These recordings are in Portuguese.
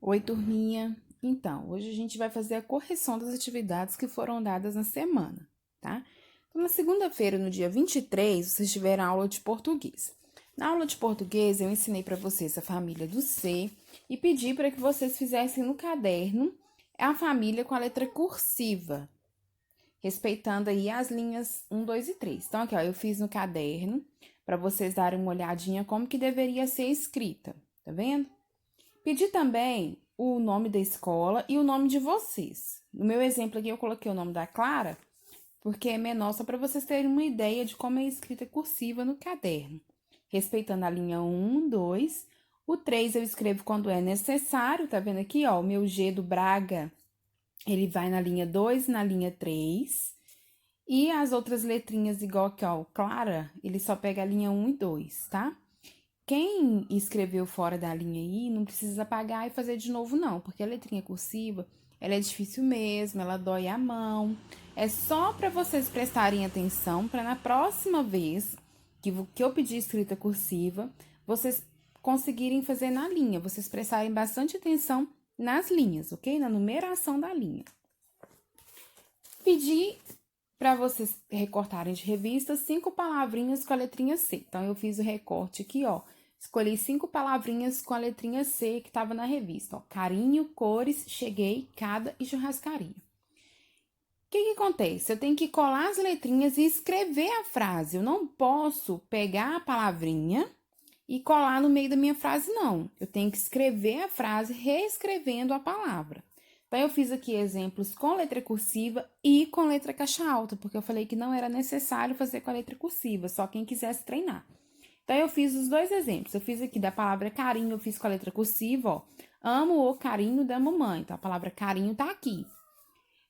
Oi, turminha. Então, hoje a gente vai fazer a correção das atividades que foram dadas na semana, tá? Então, na segunda-feira, no dia 23, vocês tiveram aula de português. Na aula de português, eu ensinei para vocês a família do C e pedi para que vocês fizessem no caderno a família com a letra cursiva, respeitando aí as linhas 1, 2 e 3. Então, aqui, ó, eu fiz no caderno para vocês darem uma olhadinha como que deveria ser escrita, tá vendo? Pedi também o nome da escola e o nome de vocês. No meu exemplo aqui, eu coloquei o nome da Clara, porque é menor, só para vocês terem uma ideia de como é escrita cursiva no caderno. Respeitando a linha 1, 2. O 3 eu escrevo quando é necessário, tá vendo aqui, ó? O meu G do Braga, ele vai na linha 2 e na linha 3. E as outras letrinhas, igual aqui, ó, o Clara, ele só pega a linha 1 e 2, tá? Quem escreveu fora da linha aí, não precisa apagar e fazer de novo, não, porque a letrinha cursiva, ela é difícil mesmo, ela dói a mão. É só para vocês prestarem atenção, para na próxima vez que eu pedir escrita cursiva, vocês conseguirem fazer na linha, vocês prestarem bastante atenção nas linhas, ok? Na numeração da linha. Pedi para vocês recortarem de revista 5 palavrinhas com a letrinha C. Então, eu fiz o recorte aqui, ó. Escolhi 5 palavrinhas com a letrinha C que estava na revista, ó. Carinho, cores, cheguei, cada e churrascaria. O que acontece? Eu tenho que colar as letrinhas e escrever a frase. Eu não posso pegar a palavrinha e colar no meio da minha frase, não. Eu tenho que escrever a frase reescrevendo a palavra. Então, eu fiz aqui exemplos com letra cursiva e com letra caixa alta, porque eu falei que não era necessário fazer com a letra cursiva, só quem quisesse treinar. Então, eu fiz os dois exemplos. Eu fiz aqui da palavra carinho, eu fiz com a letra cursiva, ó. Amo o carinho da mamãe. Então, a palavra carinho tá aqui.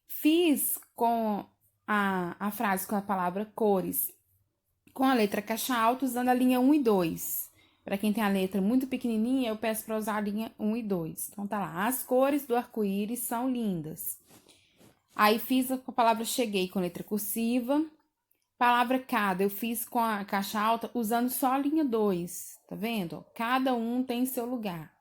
Fiz com a frase com a palavra cores, com a letra caixa alta, usando a linha 1 e 2. Para quem tem a letra muito pequenininha, eu peço para usar a linha 1 e 2. Então, tá lá. As cores do arco-íris são lindas. Aí, fiz a palavra cheguei com letra cursiva. Palavra cada, eu fiz com a caixa alta usando só a linha 2. Tá vendo? Cada um tem seu lugar.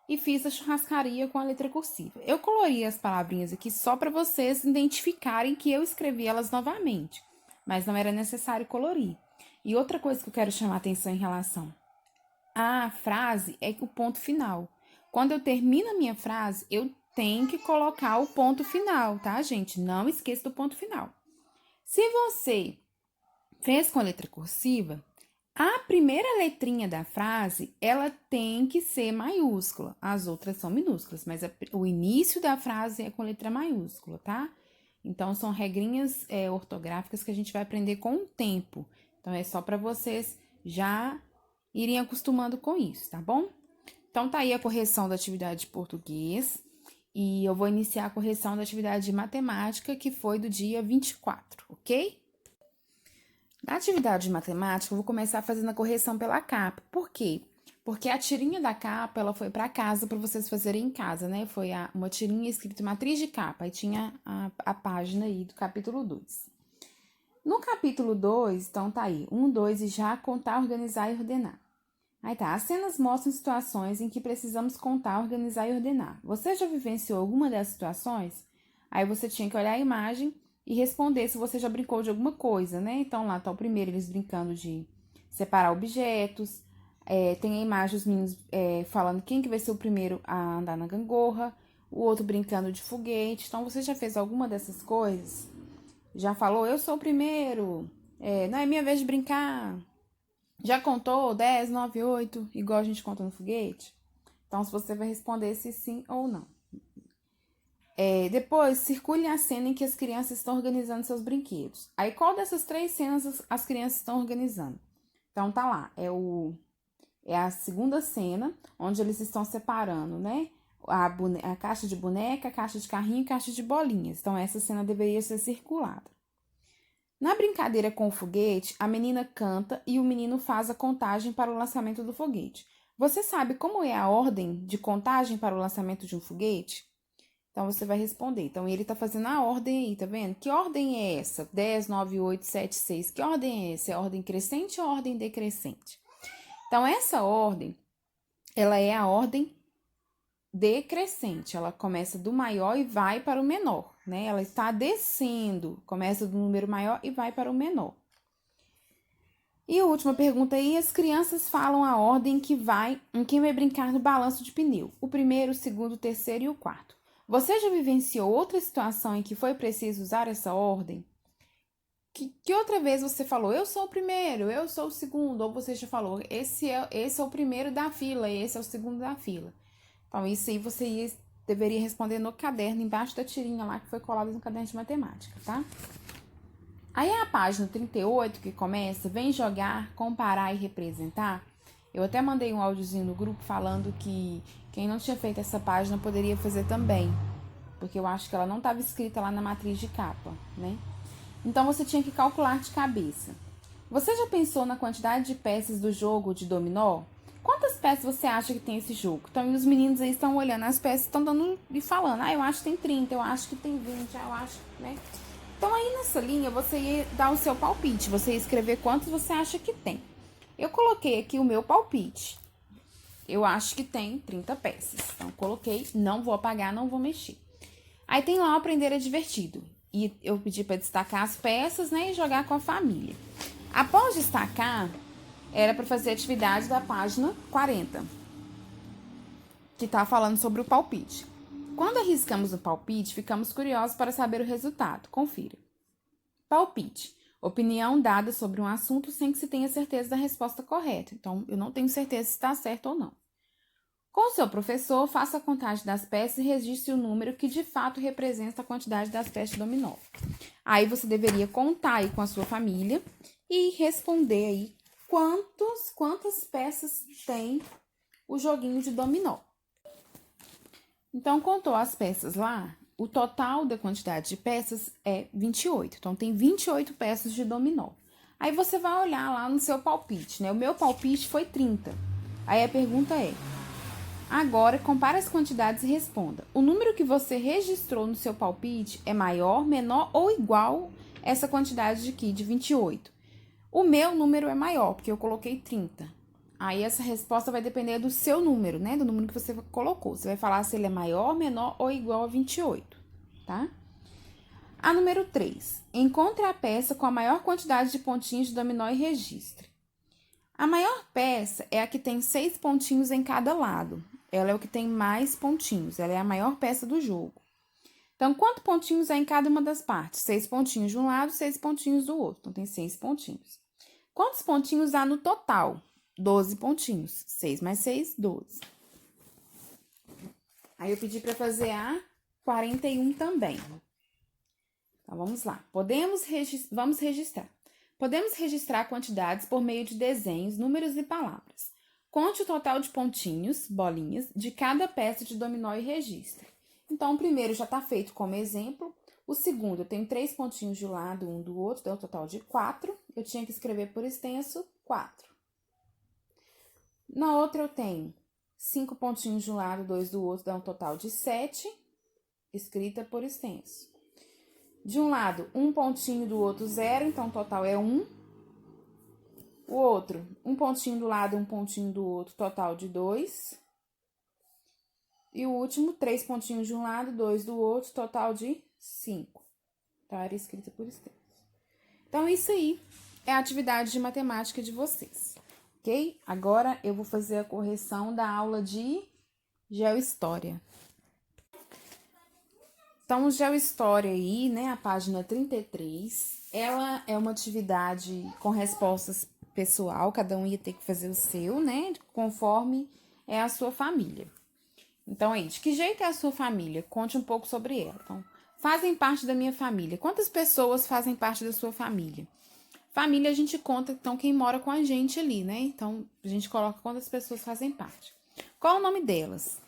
E fiz a churrascaria com a letra cursiva. Eu colori as palavrinhas aqui só para vocês identificarem que eu escrevi elas novamente. Mas não era necessário colorir. E outra coisa que eu quero chamar a atenção em relação à frase é o ponto final. Quando eu termino a minha frase, eu tenho que colocar o ponto final, tá, gente? Não esqueça do ponto final. Se você fez com a letra cursiva, a primeira letrinha da frase, ela tem que ser maiúscula. As outras são minúsculas, mas o início da frase é com letra maiúscula, tá? Então, são regrinhas ortográficas que a gente vai aprender com o tempo. Então, é só para vocês já irem acostumando com isso, tá bom? Então, tá aí a correção da atividade de português. E eu vou iniciar a correção da atividade de matemática, que foi do dia 24, ok? Na atividade de matemática, eu vou começar fazendo a correção pela capa. Por quê? Porque a tirinha da capa, ela foi para casa para vocês fazerem em casa, né? Foi uma tirinha escrita matriz de capa, aí tinha a página aí do capítulo 2. No capítulo 2, então tá aí, 1, 2 e já contar, organizar e ordenar. Aí tá, as cenas mostram situações em que precisamos contar, organizar e ordenar. Você já vivenciou alguma dessas situações? Aí você tinha que olhar a imagem e responder se você já brincou de alguma coisa, né? Então lá tá o primeiro, eles brincando de separar objetos. Tem a imagem dos meninos falando quem que vai ser o primeiro a andar na gangorra. O outro brincando de foguete. Então, você já fez alguma dessas coisas? Já falou, eu sou o primeiro. Não é minha vez de brincar. Já contou 10, 9, 8, igual a gente conta no foguete? Então, se você vai responder se sim ou não. Depois, circule a cena em que as crianças estão organizando seus brinquedos. Aí, qual dessas 3 cenas as crianças estão organizando? Então, tá lá, é a segunda cena, onde eles estão separando, né? A caixa de boneca, a caixa de carrinho e caixa de bolinhas. Então, essa cena deveria ser circulada. Na brincadeira com o foguete, a menina canta e o menino faz a contagem para o lançamento do foguete. Você sabe como é a ordem de contagem para o lançamento de um foguete? Então, você vai responder. Então, ele tá fazendo a ordem aí, tá vendo? Que ordem é essa? 10, 9, 8, 7, 6. Que ordem é essa? É ordem crescente ou ordem decrescente? Então, essa ordem, ela é a ordem decrescente, ela começa do maior e vai para o menor, né? Ela está descendo, começa do número maior e vai para o menor. E a última pergunta aí, as crianças falam a ordem em quem vai brincar no balanço de pneu. O primeiro, o segundo, o terceiro e o quarto. Você já vivenciou outra situação em que foi preciso usar essa ordem? Que outra vez você falou, eu sou o primeiro, eu sou o segundo, ou você já falou, esse é o primeiro da fila, esse é o segundo da fila. Então, isso aí deveria responder no caderno, embaixo da tirinha lá que foi colada no caderno de matemática, tá? Aí a página 38, que começa, vem jogar, comparar e representar. Eu até mandei um áudiozinho no grupo falando que quem não tinha feito essa página poderia fazer também, porque eu acho que ela não estava escrita lá na matriz de capa, né? Então, você tinha que calcular de cabeça. Você já pensou na quantidade de peças do jogo de dominó? Quantas peças você acha que tem esse jogo? Então, e os meninos aí estão olhando as peças, estão dando e falando. Eu acho que tem 30, eu acho que tem 20, eu acho, né? Então, aí nessa linha, você ia dar o seu palpite. Você ia escrever quantos você acha que tem. Eu coloquei aqui o meu palpite. Eu acho que tem 30 peças. Então, coloquei, não vou apagar, não vou mexer. Aí tem lá o Aprender é Divertido. E eu pedi para destacar as peças, né, e jogar com a família. Após destacar, era para fazer a atividade da página 40, que está falando sobre o palpite. Quando arriscamos o palpite, ficamos curiosos para saber o resultado. Confira. Palpite. Opinião dada sobre um assunto sem que se tenha certeza da resposta correta. Então, eu não tenho certeza se está certo ou não. Com o seu professor, faça a contagem das peças e registre o número que de fato representa a quantidade das peças de dominó. Aí você deveria contar aí com a sua família e responder aí quantas peças tem o joguinho de dominó. Então, contou as peças lá, o total da quantidade de peças é 28. Então, tem 28 peças de dominó. Aí você vai olhar lá no seu palpite, né? O meu palpite foi 30. Aí a pergunta é: agora, compare as quantidades e responda. O número que você registrou no seu palpite é maior, menor ou igual a essa quantidade aqui, de 28? O meu número é maior, porque eu coloquei 30. Aí, essa resposta vai depender do seu número, né? Do número que você colocou. Você vai falar se ele é maior, menor ou igual a 28, tá? A número 3. Encontre a peça com a maior quantidade de pontinhos de dominó e registre. A maior peça é a que tem 6 pontinhos em cada lado. Ela é o que tem mais pontinhos. Ela é a maior peça do jogo. Então, quantos pontinhos há em cada uma das partes? 6 pontinhos de um lado, 6 pontinhos do outro. Então, tem 6 pontinhos. Quantos pontinhos há no total? 12 pontinhos. 6 mais 6, 12. Aí, eu pedi para fazer a 41 também. Então, vamos lá. Vamos registrar. Podemos registrar quantidades por meio de desenhos, números e palavras. Conte o total de pontinhos, bolinhas, de cada peça de dominó e registre. Então, o primeiro já está feito como exemplo. O segundo, eu tenho 3 pontinhos de um lado, um do outro, dá um total de 4. Eu tinha que escrever por extenso 4. Na outra, eu tenho 5 pontinhos de um lado, 2 do outro, dá um total de 7, escrita por extenso. De um lado, um pontinho do outro, 0, então o total é 1. O outro, um pontinho do lado, um pontinho do outro, total de 2. E o último, 3 pontinhos de um lado, 2 do outro, total de 5. Tá? Era escrita por extenso. Então, isso aí é a atividade de matemática de vocês, ok? Agora, eu vou fazer a correção da aula de Geohistória. Então, Geohistória aí, né, a página 33, ela é uma atividade com respostas pessoal, cada um ia ter que fazer o seu, né, conforme é a sua família. Então, aí, de que jeito é a sua família? Conte um pouco sobre ela. Então, fazem parte da minha família. Quantas pessoas fazem parte da sua família? Família, a gente conta, então, quem mora com a gente ali, né? Então, a gente coloca quantas pessoas fazem parte. Qual o nome delas?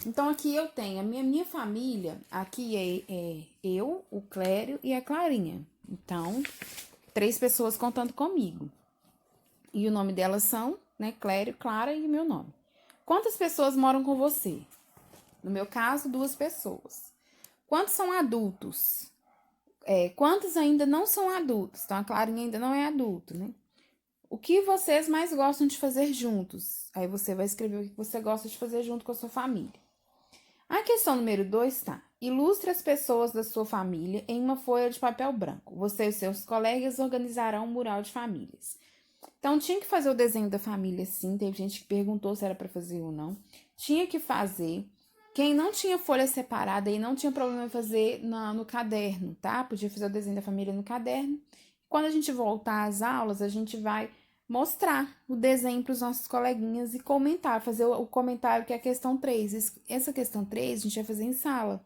Então, aqui eu tenho a minha família, aqui é eu, o Clério e a Clarinha. Então, 3 pessoas contando comigo. E o nome delas são, né, Clério, Clara e meu nome. Quantas pessoas moram com você? No meu caso, 2 pessoas. Quantos são adultos? Quantos ainda não são adultos? Então, a Clarinha ainda não é adulto, né? O que vocês mais gostam de fazer juntos? Aí você vai escrever o que você gosta de fazer junto com a sua família. A questão número 2 tá. Ilustre as pessoas da sua família em uma folha de papel branco. Você e seus colegas organizarão um mural de famílias. Então, tinha que fazer o desenho da família, sim. Teve gente que perguntou se era para fazer ou não. Tinha que fazer. Quem não tinha folha separada e não tinha problema em fazer no caderno, tá? Podia fazer o desenho da família no caderno. Quando a gente voltar às aulas, a gente vai mostrar o desenho para os nossos coleguinhas e comentar, fazer o comentário que é a questão 3. Essa questão 3 a gente vai fazer em sala,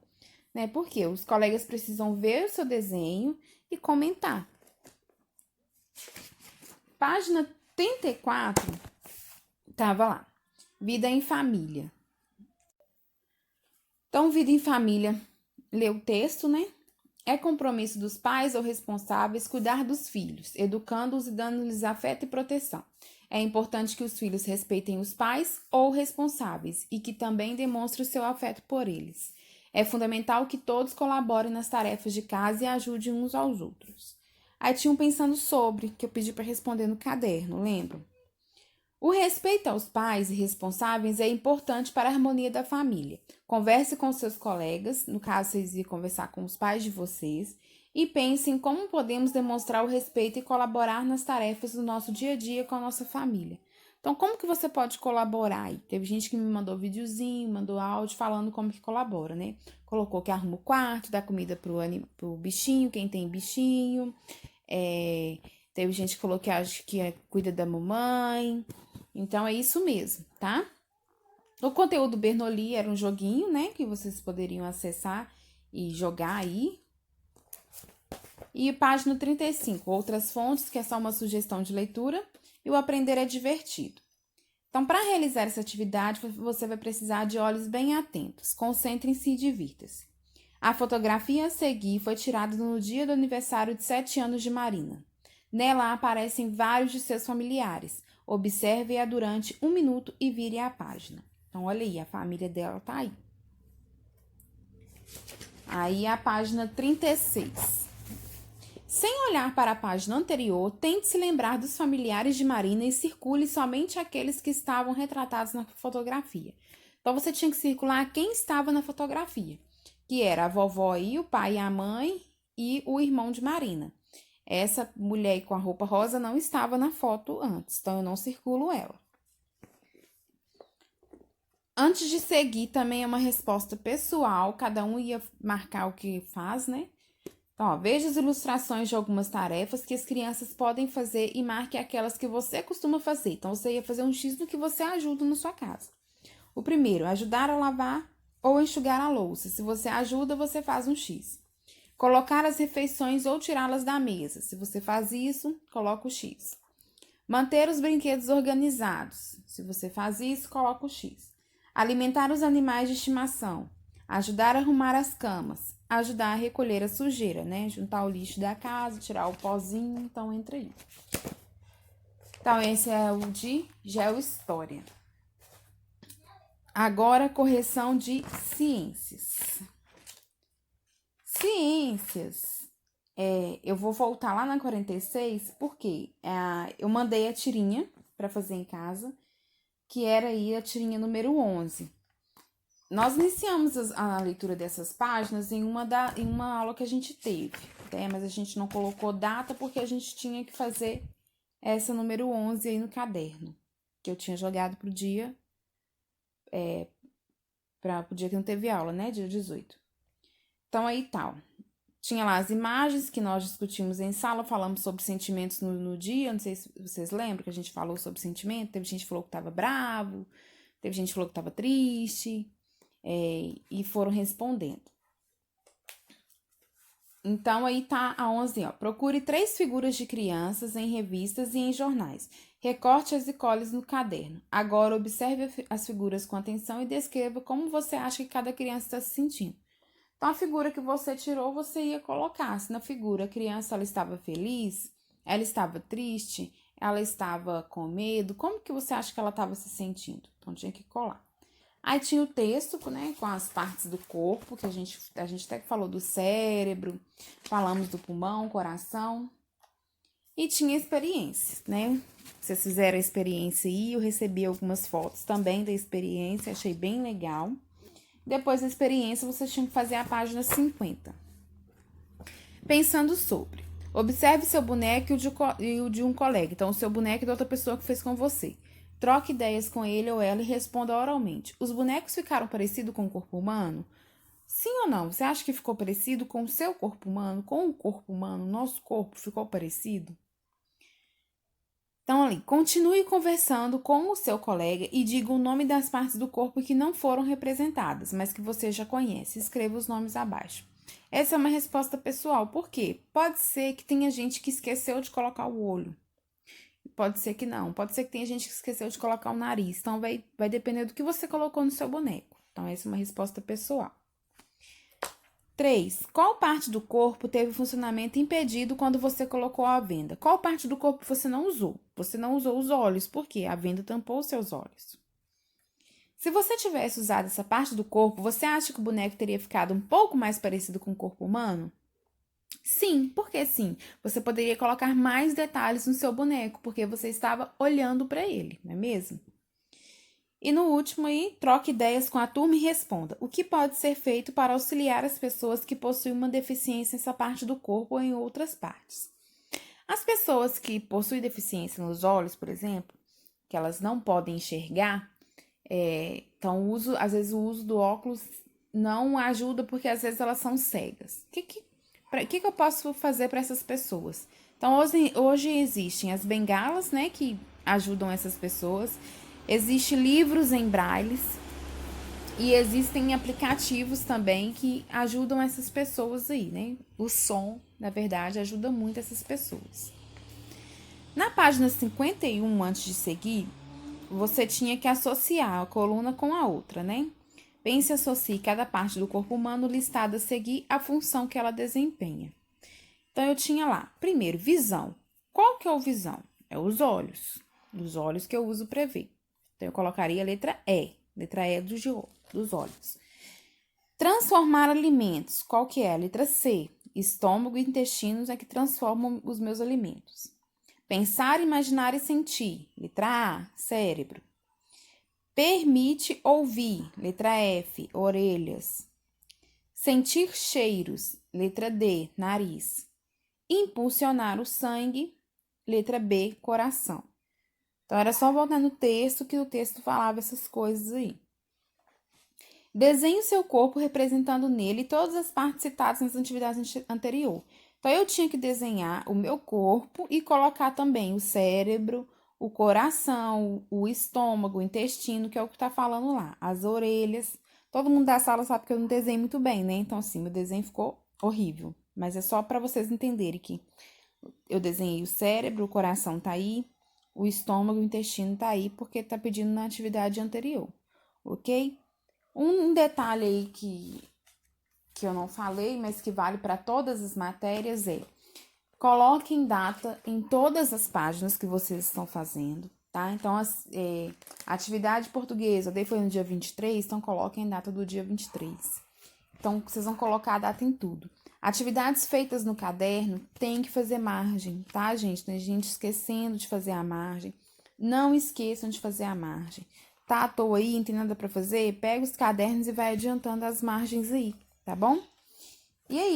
né? Porque os colegas precisam ver o seu desenho e comentar. Página 34, tava lá. Vida em família. Então, vida em família, lê o texto, né? É compromisso dos pais ou responsáveis cuidar dos filhos, educando-os e dando-lhes afeto e proteção. É importante que os filhos respeitem os pais ou responsáveis e que também demonstrem o seu afeto por eles. É fundamental que todos colaborem nas tarefas de casa e ajudem uns aos outros. Aí tinha um pensando sobre, que eu pedi para responder no caderno, lembra? O respeito aos pais e responsáveis é importante para a harmonia da família. Converse com seus colegas, no caso vocês iam conversar com os pais de vocês, e pense em como podemos demonstrar o respeito e colaborar nas tarefas do nosso dia a dia com a nossa família. Então, como que você pode colaborar aí? Teve gente que me mandou videozinho, mandou áudio falando como que colabora, né? Colocou que arruma o quarto, dá comida pro bichinho, quem tem bichinho. Teve gente que falou que acha que cuida da mamãe. Então, é isso mesmo, tá? O conteúdo Bernoulli era um joguinho, né? Que vocês poderiam acessar e jogar aí. E página 35, outras fontes, que é só uma sugestão de leitura. E o aprender é divertido. Então, para realizar essa atividade, você vai precisar de olhos bem atentos. Concentrem-se e divirta-se. A fotografia a seguir foi tirada no dia do aniversário de 7 anos de Marina. Nela aparecem vários de seus familiares. Observe-a durante 1 minuto e vire a página. Então, olha aí, a família dela tá aí. Aí, a página 36. Sem olhar para a página anterior, tente se lembrar dos familiares de Marina e circule somente aqueles que estavam retratados na fotografia. Então, você tinha que circular quem estava na fotografia, que era a vovó e o pai e a mãe e o irmão de Marina. Essa mulher com a roupa rosa não estava na foto antes, então eu não circulo ela. Antes de seguir, também é uma resposta pessoal, cada um ia marcar o que faz, né? Então, ó, veja as ilustrações de algumas tarefas que as crianças podem fazer e marque aquelas que você costuma fazer. Então, você ia fazer um X do que você ajuda na sua casa. O primeiro, ajudar a lavar ou enxugar a louça. Se você ajuda, você faz um X. Colocar as refeições ou tirá-las da mesa. Se você faz isso, coloca o X. Manter os brinquedos organizados. Se você faz isso, coloca o X. Alimentar os animais de estimação. Ajudar a arrumar as camas. Ajudar a recolher a sujeira, né? Juntar o lixo da casa, tirar o pozinho, então entra aí. Então, esse é o de Geohistória. Agora, correção de ciências. Ciências. Eu vou voltar lá na 46, porque eu mandei a tirinha para fazer em casa, que era aí a tirinha número 11. Nós iniciamos a leitura dessas páginas em uma aula que a gente teve, né? Mas a gente não colocou data porque a gente tinha que fazer essa número 11 aí no caderno, que eu tinha jogado pro dia, pro dia que não teve aula, né? Dia 18. Então, aí tal. Tinha lá as imagens que nós discutimos em sala, falamos sobre sentimentos no dia, não sei se vocês lembram que a gente falou sobre sentimento, teve gente que falou que estava bravo, teve gente que falou que estava triste, e foram respondendo. Então, aí tá a 11, ó. Procure 3 figuras de crianças em revistas e em jornais. Recorte-as e cole no caderno. Agora, observe as figuras com atenção e descreva como você acha que cada criança está se sentindo. Então, a figura que você tirou, você ia colocar. Se na figura a criança ela estava feliz, ela estava triste, ela estava com medo, como que você acha que ela estava se sentindo? Então, tinha que colar. Aí tinha o texto, né, com as partes do corpo, que a gente até falou do cérebro, falamos do pulmão, coração. E tinha experiências, né? Vocês fizeram a experiência aí, eu recebi algumas fotos também da experiência, achei bem legal. Depois da experiência, vocês tinham que fazer a página 50. Pensando sobre. Observe seu boneco e o de um colega. Então, o seu boneco e da outra pessoa que fez com você. Troque ideias com ele ou ela e responda oralmente. Os bonecos ficaram parecidos com o corpo humano? Sim ou não? Você acha que ficou parecido com o seu corpo humano? Com o corpo humano? Nosso corpo ficou parecido? Então, ali, continue conversando com o seu colega e diga o nome das partes do corpo que não foram representadas, mas que você já conhece. Escreva os nomes abaixo. Essa é uma resposta pessoal. Por quê? Pode ser que tenha gente que esqueceu de colocar o olho. Pode ser que não. Pode ser que tenha gente que esqueceu de colocar o nariz. Então, vai depender do que você colocou no seu boneco. Então, essa é uma resposta pessoal. 3. Qual parte do corpo teve funcionamento impedido quando você colocou a venda? Qual parte do corpo você não usou? Você não usou os olhos, porque a venda tampou os seus olhos. Se você tivesse usado essa parte do corpo, você acha que o boneco teria ficado um pouco mais parecido com o corpo humano? Sim, porque sim. Você poderia colocar mais detalhes no seu boneco, porque você estava olhando para ele, não é mesmo? E no último aí, troque ideias com a turma e responda. O que pode ser feito para auxiliar as pessoas que possuem uma deficiência nessa parte do corpo ou em outras partes? As pessoas que possuem deficiência nos olhos, por exemplo, que elas não podem enxergar, então às vezes o uso do óculos não ajuda porque às vezes elas são cegas. O que eu posso fazer para essas pessoas? Então, hoje existem as bengalas, né, que ajudam essas pessoas. Existem livros em braille e existem aplicativos também que ajudam essas pessoas aí, né? O som, na verdade, ajuda muito essas pessoas. Na página 51, antes de seguir, você tinha que associar a coluna com a outra, né? Pense e associe cada parte do corpo humano listada a seguir a função que ela desempenha. Então, eu tinha lá, primeiro, visão. Qual que é o visão? É os olhos. Os olhos que eu uso para ver. Então, eu colocaria a letra E dos olhos. Transformar alimentos. Qual que é? A letra C. Estômago e intestinos é que transformam os meus alimentos. Pensar, imaginar e sentir. Letra A, cérebro. Permite ouvir. Letra F, orelhas. Sentir cheiros. Letra D, nariz. Impulsionar o sangue. Letra B, coração. Então, era só voltar no texto, que o texto falava essas coisas aí. Desenhe o seu corpo representando nele todas as partes citadas nas atividades anteriores. Então, eu tinha que desenhar o meu corpo e colocar também o cérebro, o coração, o estômago, o intestino, que é o que tá falando lá, as orelhas. Todo mundo da sala sabe que eu não desenho muito bem, né? Então, assim, meu desenho ficou horrível. Mas é só para vocês entenderem que eu desenhei o cérebro, o coração tá aí, o estômago, o intestino tá aí, porque tá pedindo na atividade anterior, ok? Um detalhe aí que eu não falei, mas que vale para todas as matérias é: coloquem data em todas as páginas que vocês estão fazendo, tá? Então, a atividade portuguesa, daí foi no dia 23, então coloquem data do dia 23. Então, vocês vão colocar a data em tudo. Atividades feitas no caderno tem que fazer margem, tá, gente? Tem gente esquecendo de fazer a margem. Não esqueçam de fazer a margem. Tá à toa aí, não tem nada pra fazer? Pega os cadernos e vai adiantando as margens aí, tá bom? E é isso.